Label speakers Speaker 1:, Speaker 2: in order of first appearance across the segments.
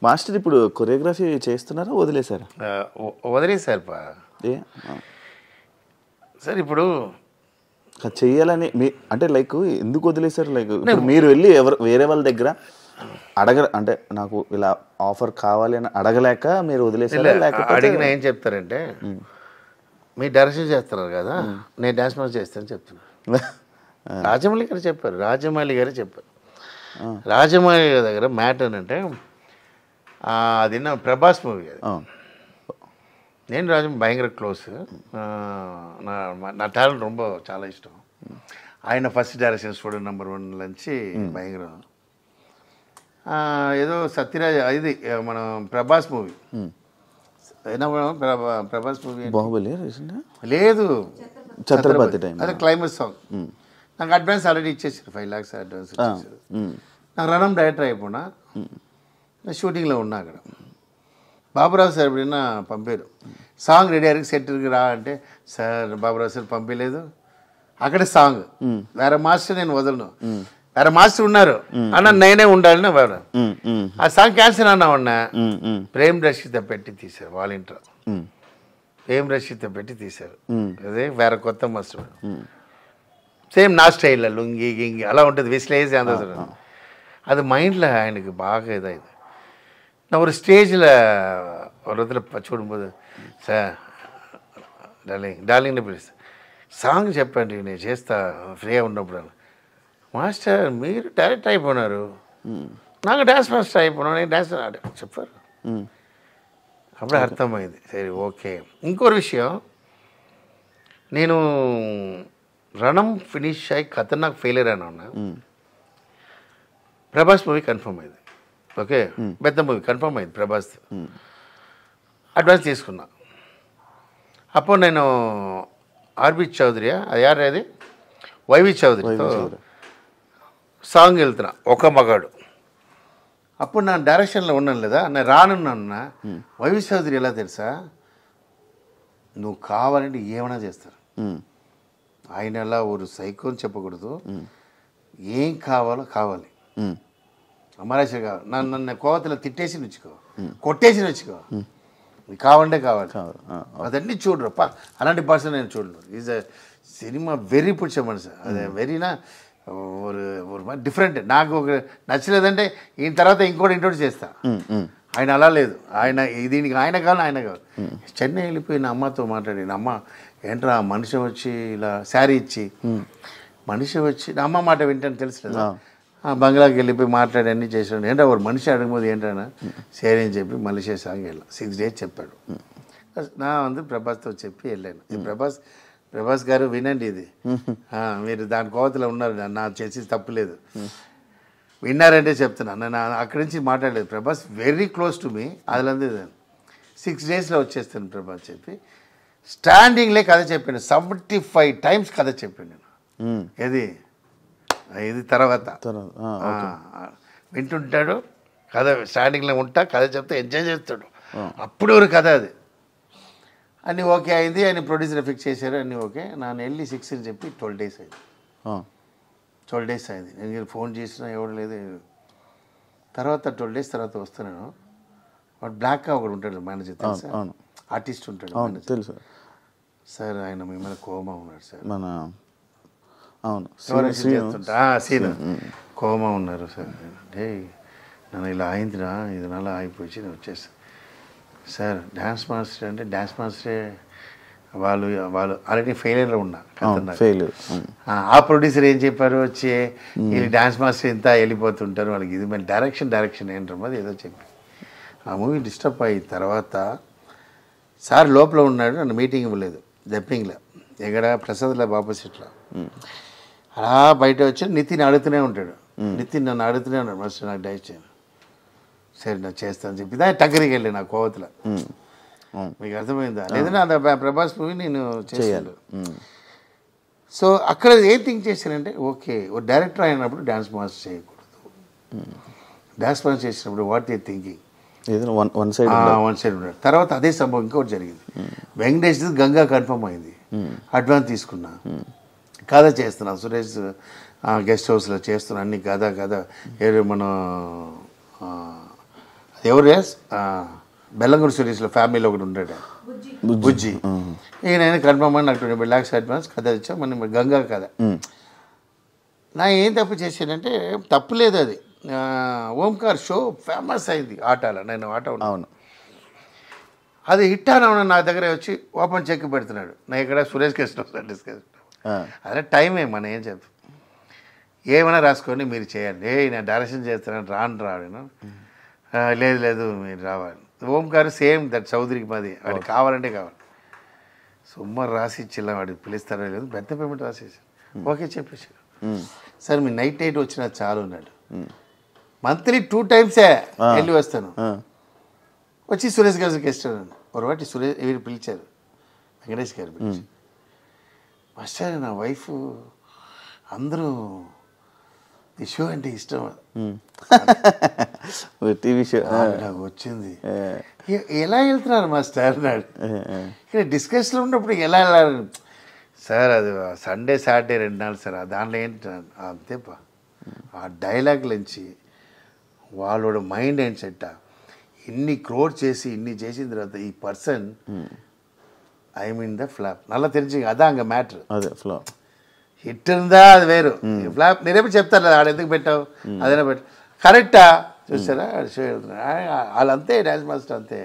Speaker 1: Master ఇప్పుడు choreography చేస్తున్నారా వదిలేశారా?
Speaker 2: వదిలేశారు సార్. ఇప్పుడు
Speaker 1: చెయ్యాలని అంటే లైక్ ఎందుకు వదిలేశారు? లైక్ మీరు వెళ్ళి వేరే వాళ్ళ దగ్గర అంటే నాకు ఇలా ఆఫర్ కావాలి అని అడగలేక మీరు వదిలేసారా? లేకపోతే
Speaker 2: అడిగిన ఏం చెప్తారంటే మీరు డైరెక్షన్ చేస్తున్నారు కదా, నేను డాన్స్ మాస్టర్ చేస్తానని చెప్తున్నాను. రాజమౌళి గారు చెప్పారు. రాజమౌళి గారి దగ్గర మ్యాటర్ అంటే అది నా ప్రభాస్ మూవీ. అది నేను రాజమౌళి భయంకర క్లోజ్. నా టాలెంట్ ரொம்ப చాలా ఇష్టం. ఆయన ఫస్ట్ డైరెక్షన్ స్టూడెంట్ నెంబర్ 1 నుంచి భయంకరం. ఏదో సత్యరాజ్ ఇది మన ప్రభాస్ మూవీ. ప్రభాస్ మూవీ
Speaker 1: బాహుబలి
Speaker 2: లేదు,
Speaker 1: ఛత్రపతి టైం.
Speaker 2: అదే క్లైమాక్స్ సాంగ్. నాకు అడ్వాన్స్ ఆల్రెడీ ఇచ్చేసారు, 5 lakhs అడ్వాన్స్ ఇచ్చేసారు. నాకు రణం డైరెక్టర్ అయిపోయినా షూటింగ్లో ఉన్నా అక్కడ. బాబురావు సార్ ఎప్పుడైనా పంపారు, సాంగ్ రెడీ అయ్యారు సెట్కి రా అంటే, సార్ బాబురావు సార్ పంపించలేదు. అక్కడే సాంగ్ వేరే మాస్టర్ నేను వదలను, వేరే మాస్టర్ ఉన్నారు అన్న, నేనే ఉండాలని వాడు. ఆ సాంగ్ క్యాన్సిల్ అన్నా ఉన్నా. ప్రేమ్ రషిత పెట్టి తీశారు వాలంటీర్. ప్రేమ్ రషిత పెట్టి తీశారు. అదే వేరే కొత్త మాస్టర్, సేమ్ నా స్టైల్లో లుంగి గింగి అలా ఉంటుంది, విశ్లేసి అందరూ. அது மைண்டில் எனக்கு பாக இதாகுது. நான் ஒரு ஸ்டேஜில் ஒரு இடத்துல చూడుம்போது సార్ డార్లింగ్ని పిలుస్తా, సాంగ్ చెప్పండి నేను చేస్తా ఫ్రీగా ఉన్నప్పుడు. మాస్టర్ మీరు డైరెక్ట్ అయిపోయినారు, నాకు డ్యాన్స్ మాస్టర్ అయిపోయినా, నేను డ్యాన్స్ చెప్పారు. అప్పుడు అర్థమైంది, సరే ఓకే. ఇంకోటి విషయం, నేను రణం ఫినిష్ అయ్యి ఖతర్నాక్ ఫెయిలియర్ అయినా ఉన్నా. ప్రభాస్ మూవీ కన్ఫర్మ్ అయింది, ఓకే, పెద్ద మూవీ కన్ఫర్మ్ అయింది. ప్రభాస్ అడ్వాన్స్ తీసుకున్నా. అప్పుడు నేను ఆర్బి చౌదరి, అది యారు అది వైవి చౌదరితో సాంగ్ వెళ్తున్నా, ఒక మగాడు. అప్పుడు నా డైరెక్షన్లో ఉన్నాను లేదా, నేను రానున్నా. వైవి చౌదరి ఎలా తెలుసా, నువ్వు కావాలంటే ఏమైనా చేస్తారు. ఆయన ఎలా ఒక సైకో అని చెప్పకూడదు, ఏం కావాలో కావాలి. అమరాశ కావాలి, నన్ను కోవతలో తిట్టేసి నచ్చుకో, కొట్టేసి నచ్చుకో, నీకు కావాలంటే కావాలి. అదన్నీ చూడరు, అలాంటి పర్సన్ నేను చూడను. ఈజ్ అ సినిమా వెరీ పిడిచ మనిషి, అదే వెరీనా ఒక డిఫరెంట్. నాకు ఒక నచ్చలేదంటే ఈయన తర్వాత ఇంకోటి ఇంట్రోడ్యూస్ చేస్తా. ఆయన అలా లేదు, ఆయన దీనికి ఆయన కావాలి, ఆయన కావాలి. చెన్నై వెళ్ళిపోయిన అమ్మతో మాట్లాడిన, అమ్మ ఏంట్రా మనిషి వచ్చి ఇలా శారీ ఇచ్చి, మనిషి వచ్చి నా అమ్మ మాట వింటాను తెలుసు కదా, బంగ్లాకి వెళ్ళిపోయి మాట్లాడి అన్నీ చేసాడు. ఏంటో ఒక మనిషి అడగబోదు ఏంటన్నా సరే అని చెప్పి మలేషియా సాంగ్ వెళ్ళాం. 6 days చెప్పాడు. నా ప్రభాస్తో చెప్పి వెళ్ళాను. ఈ ప్రభాస్ గారు వినండి, ఇది మీరు దాని కోవతలో ఉన్నారు, నా చేసి తప్పులేదు, విన్నారంటే చెప్తున్నాను. నేను అక్కడి నుంచి మాట్లాడలేదు. Prabhas very close to me, అదిలంది 6 daysలో వచ్చేస్తాను ప్రభాస్ చెప్పి స్టాండింగ్లే కథ చెప్పాను. 75 times కథ చెప్పాను నేను. ఇది తర్వాత వింటుంటాడు, కథ స్టాండింగ్లో ఉంటా, కథ చెప్తే ఎంజాయ్ చేస్తాడు. అప్పుడు ఒక కథ అది అన్నీ ఓకే అయింది. ఆయన ప్రొడ్యూసర్ ఫిక్స్ చేశారు, అన్నీ ఓకే. నేను వెళ్ళి 6 అని చెప్పి 12 days అయింది. 12 days అయింది. నేను ఫోన్ చేసినా ఎవరు లేదు. తర్వాత 12 days తర్వాత వస్తున్నాను. వాడు బ్లాక్గా ఒకడు ఉంటాడు మేనేజర్, తెలుసా, ఆర్టిస్ట్ ఉంటాడు తెలుసు సార్. ఆయన మిమ్మల్ని కోమా ఉన్నాడు సార్, మన సీన్ కోమా ఉన్నారు సార్. అంటే నన్ను ఇలా అయిందిరా, ఇది నెల అయిపోయి నేను వచ్చేస్తాను సార్. డ్యాన్స్ మాస్టర్ అంటే డ్యాన్స్ మాస్టరే, వాళ్ళు ఆల్రెడీ ఫెయిలియర్లో ఉన్నా. ఆ ప్రొడ్యూసర్ ఏం చెప్పారు, వచ్చి వీళ్ళు డ్యాన్స్ మాస్టర్ ఇంత వెళ్ళిపోతుంటారు వాళ్ళకి, ఇది మళ్ళీ డైరెక్షన్ ఏంటమ్మా ఏదో చెప్పి ఆ మూవీ డిస్టర్బ్ అయ్యి తర్వాత సార్ లోపల ఉన్నాడు, నన్ను మీటింగ్ ఇవ్వలేదు. జప్పింగ్లో ఎక్కడ ప్రసాద్లో ఆపోజిట్లో అలా బయట వచ్చి నితిన్ అడుగుతూనే ఉంటాడు. నితిన్ నన్ను అడుగుతూనే ఉన్నాడు, మాస్టర్ నాకు డైట్ చేయను, సరే నాకు చేస్తాను చెప్పి దాన్ని టక్కరికి వెళ్ళి నా కోవతలో. మీకు అర్థమైందా లేదంటే అంత ప్రభాస్ మూవీ నేను చేయాలి. సో అక్కడ ఏం థింక్ చేశానంటే, ఓకే ఓ డైరెక్టర్ అయినప్పుడు డ్యాన్స్ మాస్టర్ చేయకూడదు, డ్యాన్స్ మాస్టర్ చేసినప్పుడు what they thinking one side ఉన్నాడు. తర్వాత అదే సంభవం ఇంకోటి జరిగింది. వెంకటేష్ గంగా కన్ఫర్మ్ అయింది, అడ్వాన్స్ తీసుకున్నా, కథ చేస్తున్నా, సురేష్ గెస్ట్ హౌస్లో చేస్తున్నా, అన్ని కథ ఏదో మన ఎవరు బెల్లంగూరు సిరీస్లో ఫ్యామిలీలో ఒకటి ఉంటాడు బుజ్జి. ఇక నేను కన్ఫర్మ్ అని నాకు 20 lakhs అడ్వాన్స్ కథ వచ్చా మన గంగా కథ. నా ఏం తప్పు చేశానంటే తప్పు లేదు అది. ఓంకార్ షో ఫేమస్ అయింది ఆటలో, నేను ఆట
Speaker 1: అవును.
Speaker 2: అది హిట్ అని నా దగ్గర వచ్చి ఓపెన్ చెక్ పెడుతున్నాడు. నా ఇక్కడ సురేష్ కృష్ణ డిస్కస్ అదే టైమే మనం ఏం చెప్తాం, ఏమైనా రాసుకొని మీరు చేయండి. నేను డైరెక్షన్ చేస్తున్నాను రాను లేదు మీరు రావాలి. ఓంకార్ సేమ్ దట్ చౌదరికి మాది, వాడికి కావాలంటే కావాలి. సుమారు రాసి ఇచ్చిల్లా, వాడికి పిలుస్తారో లేదు, పెద్ద పేమెంట్ రాసేసాను. ఓకే చెప్పేసాడు. సార్ మీ నైట్ వచ్చినా చాలు అన్నాడు. మంత్లీ 2 times వెళ్ళి వస్తాను. వచ్చి సురేష్ గారు ఇస్తాను. ఒకటి సురేష్ వీరు పిలిచారు, వెంకటేష్ గారు పిలిచి, మాస్టర్ నా వైఫ్ అందరూ ఈ షో అంటే ఇష్టం
Speaker 1: టీవీ షో
Speaker 2: నాకు వచ్చింది. ఎలా వెళ్తున్నారు మాస్టర్ అన్నాడు. ఇక్కడ డిస్కషన్లో ఉన్నప్పుడు ఎలా వెళ్ళాలి సార్, అది సండే సాటర్డే 2 నాళ్ళు సార్, దాంట్లో ఏంటి అంతేపా. ఆ డైలాగ్ నుంచి వాళ్ళోட మైండ్ ఏంటి సెట్, ఇన్ని క్రోడ్ చేసి ఇన్ని చేసిన తర్వాత ఈ person I mean the flop నల్ల తెలిసి అదా అంగ మ్యాటర్.
Speaker 1: అదే ఫ్లాప్
Speaker 2: హిట్ ఉందా అది వేరు, ఫ్లాప్ నేనేమో చెప్తాను ఆడ ఎందుకు పెట్టావు అదైనా పెట్టు కరెక్టా చూసారా షో వెళ్తున్నా వాళ్ళంతే డ్యాన్స్ మాస్టర్ అంతే.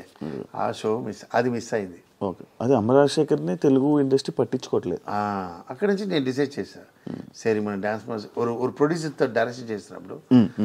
Speaker 2: ఆ షో మిస్ అయింది.
Speaker 1: ఓకే, అదే అమరాజశేఖర్ని తెలుగు ఇండస్ట్రీ పట్టించుకోవట్లేదు.
Speaker 2: అక్కడి నుంచి నేను డిసైడ్ చేశాను, సరే మన డాన్స్ మాస్టర్ ఒక ప్రొడ్యూసర్తో డైరెక్షన్ చేసినప్పుడు